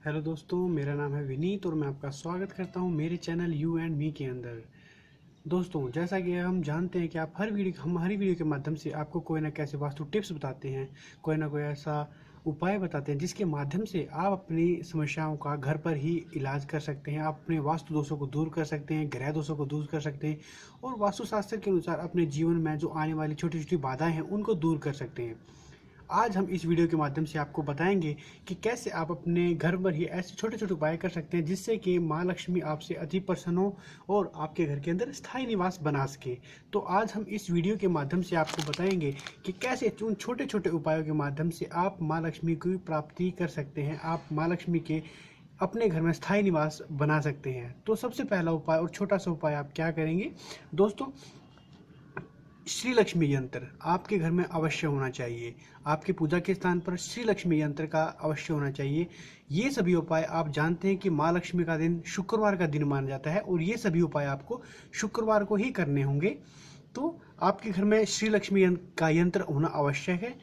Hello दोस्तों, मेरा नाम है विनीत और मैं आपका स्वागत करता हूं मेरे चैनल यू एंड मी के अंदर। दोस्तों, जैसा कि हम जानते हैं कि हम हर वीडियो के माध्यम से आपको कोई ना कैसे वास्तु टिप्स बताते हैं, कोई ना कोई ऐसा उपाय बताते हैं जिसके माध्यम से आप अपनी समस्याओं का घर पर ही इलाज कर सकते हैं। आप अपने वास्तु दोषों को दूर कर सकते हैं, ग्रह दोषों को दूर कर सकते हैं और वास्तुशास्त्र के अनुसार अपने जीवन में जो आने वाली छोटी छोटी बाधाएं हैं उनको दूर कर सकते हैं। आज हम इस वीडियो के माध्यम से आपको बताएंगे कि कैसे आप अपने घर पर ही ऐसे छोटे छोटे उपाय कर सकते हैं जिससे कि माँ लक्ष्मी आपसे अति प्रसन्न हो और आपके घर के अंदर स्थायी निवास बना सके। तो आज हम इस वीडियो के माध्यम से आपको बताएंगे कि कैसे उन छोटे छोटे उपायों के माध्यम से आप माँ लक्ष्मी की प्राप्ति कर सकते हैं, आप माँ लक्ष्मी के अपने घर में स्थायी निवास बना सकते हैं। तो सबसे पहला उपाय और छोटा सा उपाय आप क्या करेंगे दोस्तों, श्री लक्ष्मी यंत्र आपके घर में अवश्य होना चाहिए। आपके पूजा के स्थान पर श्री लक्ष्मी यंत्र का अवश्य होना चाहिए। ये सभी उपाय आप जानते हैं कि माँ लक्ष्मी का दिन शुक्रवार का दिन माना जाता है और ये सभी उपाय आपको शुक्रवार को ही करने होंगे। तो आपके घर में श्री लक्ष्मी का यंत्र होना आवश्यक है।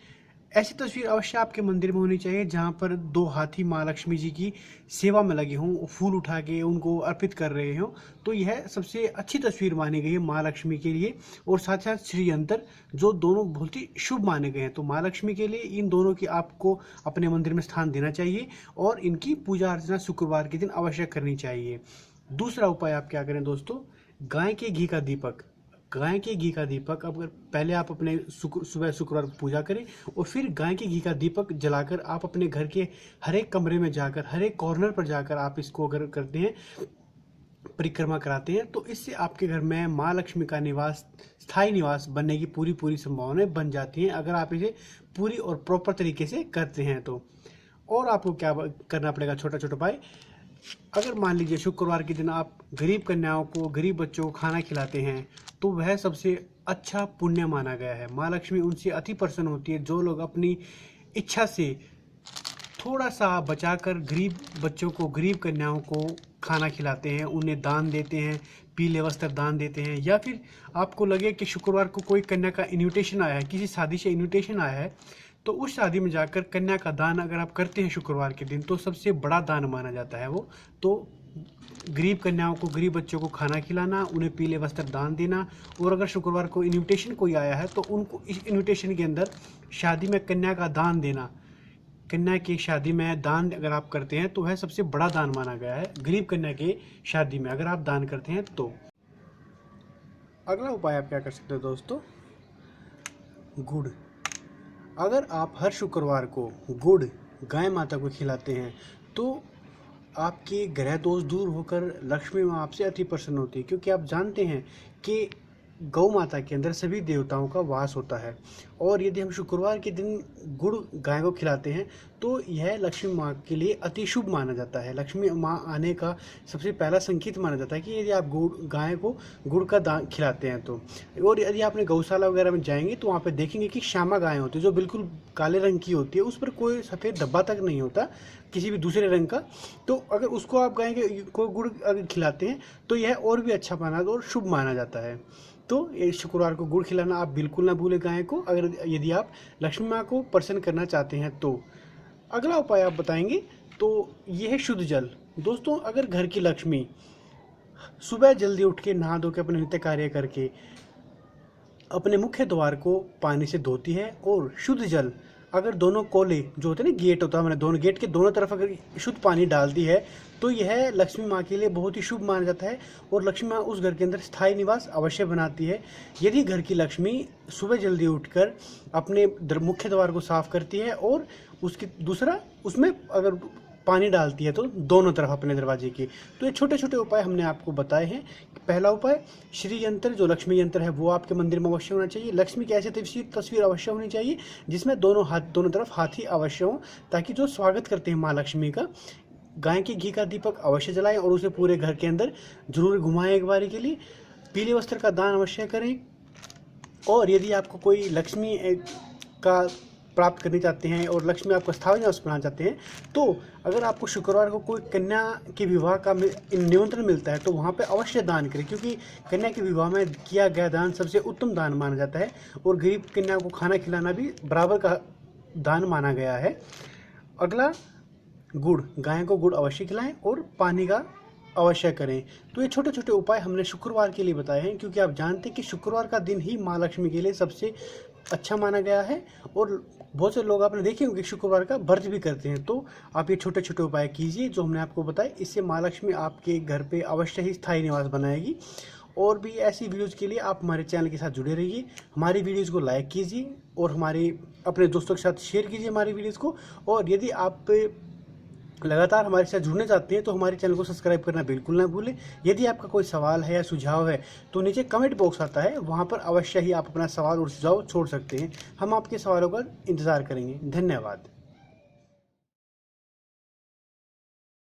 ऐसी तस्वीर अवश्य आपके मंदिर में होनी चाहिए जहाँ पर दो हाथी माँ लक्ष्मी जी की सेवा में लगे हों, फूल उठा के उनको अर्पित कर रहे हों। तो यह सबसे अच्छी तस्वीर मानी गई है माँ लक्ष्मी के लिए। और साथ साथ श्री यंत्र, जो दोनों बहुत ही शुभ माने गए हैं। तो माँ लक्ष्मी के लिए इन दोनों की आपको अपने मंदिर में स्थान देना चाहिए और इनकी पूजा अर्चना शुक्रवार के दिन अवश्य करनी चाहिए। दूसरा उपाय आप क्या करें दोस्तों, गाय के घी का दीपक। गाय के घी का दीपक, अगर पहले आप अपने सुबह शुक्रवार को पूजा करें और फिर गाय के घी का दीपक जलाकर आप अपने घर के हर एक कमरे में जाकर, हर एक कॉर्नर पर जाकर आप इसको अगर करते हैं, परिक्रमा कराते हैं, तो इससे आपके घर में माँ लक्ष्मी का निवास, स्थायी निवास बनने की पूरी संभावनाएं बन जाती हैं अगर आप इसे पूरी और प्रॉपर तरीके से करते हैं तो। और आपको क्या करना पड़ेगा, छोटा छोटा उपाय। अगर मान लीजिए शुक्रवार के दिन आप गरीब कन्याओं को, गरीब बच्चों को खाना खिलाते हैं तो वह सबसे अच्छा पुण्य माना गया है। माँ लक्ष्मी उनसे अति प्रसन्न होती है जो लोग अपनी इच्छा से थोड़ा सा बचाकर गरीब बच्चों को, गरीब कन्याओं को खाना खिलाते हैं, उन्हें दान देते हैं, पीले वस्त्र दान देते हैं। या फिर आपको लगे कि शुक्रवार को कोई कन्या का इन्विटेशन आया है, किसी शादी से इन्विटेशन आया है, तो उस शादी में जाकर कन्या का दान अगर आप करते हैं शुक्रवार के दिन तो सबसे बड़ा दान माना जाता है वो। तो गरीब कन्याओं को, गरीब बच्चों को खाना खिलाना, उन्हें पीले वस्त्र दान देना। और अगर शुक्रवार को इन्विटेशन कोई आया है तो उनको इस इन्विटेशन के अंदर शादी में कन्या का दान देना, कन्या की शादी में दान अगर आप करते हैं तो वह सबसे बड़ा दान माना गया है। गरीब कन्या के शादी में अगर आप दान करते हैं तो। अगला उपाय आप क्या कर सकते हो दोस्तों, गुड़। अगर आप हर शुक्रवार को गुड़ गाय माता को खिलाते हैं तो आपके ग्रह दोष दूर होकर लक्ष्मी माँ आपसे अति प्रसन्न होती है। क्योंकि आप जानते हैं कि गौ माता के अंदर सभी देवताओं का वास होता है और यदि हम शुक्रवार के दिन गुड़ गाय को खिलाते हैं तो यह लक्ष्मी माँ के लिए अति शुभ माना जाता है। लक्ष्मी माँ आने का सबसे पहला संकेत माना जाता है कि यदि आप गाय को गुड़ का दान खिलाते हैं तो। और यदि आपने गौशाला वगैरह में जाएंगे तो वहाँ पे देखेंगे कि श्यामा गाय होती है जो बिल्कुल काले रंग की होती है, उस पर कोई सफ़ेद धब्बा तक नहीं होता किसी भी दूसरे रंग का। तो अगर उसको आप गाय को गुड़ अगर खिलाते हैं तो यह और भी अच्छा माना और शुभ माना जाता है। तो ये शुक्रवार को गुड़ खिलाना आप बिल्कुल ना भूलें गाय को, अगर यदि आप लक्ष्मी माँ को प्रसन्न करना चाहते हैं तो। अगला उपाय आप बताएंगे तो ये है शुद्ध जल। दोस्तों, अगर घर की लक्ष्मी सुबह जल्दी उठ के नहा धो के अपने नित्य कार्य करके अपने मुख्य द्वार को पानी से धोती है और शुद्ध जल, अगर दोनों कोले जो होते हैं ना, गेट होता है, मैंने दोनों गेट के दोनों तरफ अगर शुद्ध पानी डालती है तो यह लक्ष्मी माँ के लिए बहुत ही शुभ माना जाता है और लक्ष्मी माँ उस घर के अंदर स्थायी निवास अवश्य बनाती है। यदि घर की लक्ष्मी सुबह जल्दी उठकर अपने मुख्य द्वार को साफ करती है और उसकी दूसरा उसमें अगर पानी डालती है तो दोनों तरफ अपने दरवाजे की। तो ये छोटे छोटे उपाय हमने आपको बताए हैं। पहला उपाय, श्री यंत्र जो लक्ष्मी यंत्र है वो आपके मंदिर में अवश्य होना चाहिए। लक्ष्मी की ऐसी तस्वीर अवश्य होनी चाहिए जिसमें दोनों तरफ हाथी अवश्य हों, ताकि जो स्वागत करते हैं माँ लक्ष्मी का, गाय के घी का दीपक अवश्य जलाएं और उसे पूरे घर के अंदर जरूर घुमाएं एक बारी के लिए। पीले वस्त्र का दान अवश्य करें। और यदि आपको कोई लक्ष्मी का प्राप्त करनी चाहते हैं और लक्ष्मी आपको स्थायी निवास बनाना चाहते हैं तो अगर आपको शुक्रवार को कोई कन्या के विवाह का निमंत्रण मिलता है तो वहाँ पे अवश्य दान करें, क्योंकि कन्या के विवाह में किया गया दान सबसे उत्तम दान माना जाता है और गरीब कन्या को खाना खिलाना भी बराबर का दान माना गया है। अगला गुड़, गाय को गुड़ अवश्य खिलाएं और पानी का अवश्य करें। तो ये छोटे छोटे उपाय हमने शुक्रवार के लिए बताए हैं, क्योंकि आप जानते हैं कि शुक्रवार का दिन ही माँ लक्ष्मी के लिए सबसे अच्छा माना गया है। और बहुत से लोग आपने देखे होंगे शुक्रवार का व्रत भी करते हैं। तो आप ये छोटे छोटे उपाय कीजिए जो हमने आपको बताए, इससे माँ लक्ष्मी आपके घर पे अवश्य ही स्थायी निवास बनाएगी। और भी ऐसी वीडियोज़ के लिए आप हमारे चैनल के साथ जुड़े रहिए, हमारी वीडियोज़ को लाइक कीजिए और हमारे अपने दोस्तों के साथ शेयर कीजिए हमारी वीडियोज़ को। और यदि आप लगातार हमारे साथ जुड़ने चाहते हैं तो हमारे चैनल को सब्सक्राइब करना बिल्कुल ना भूलें। यदि आपका कोई सवाल है या सुझाव है तो नीचे कमेंट बॉक्स आता है, वहां पर अवश्य ही आप अपना सवाल और सुझाव छोड़ सकते हैं। हम आपके सवालों का इंतज़ार करेंगे। धन्यवाद।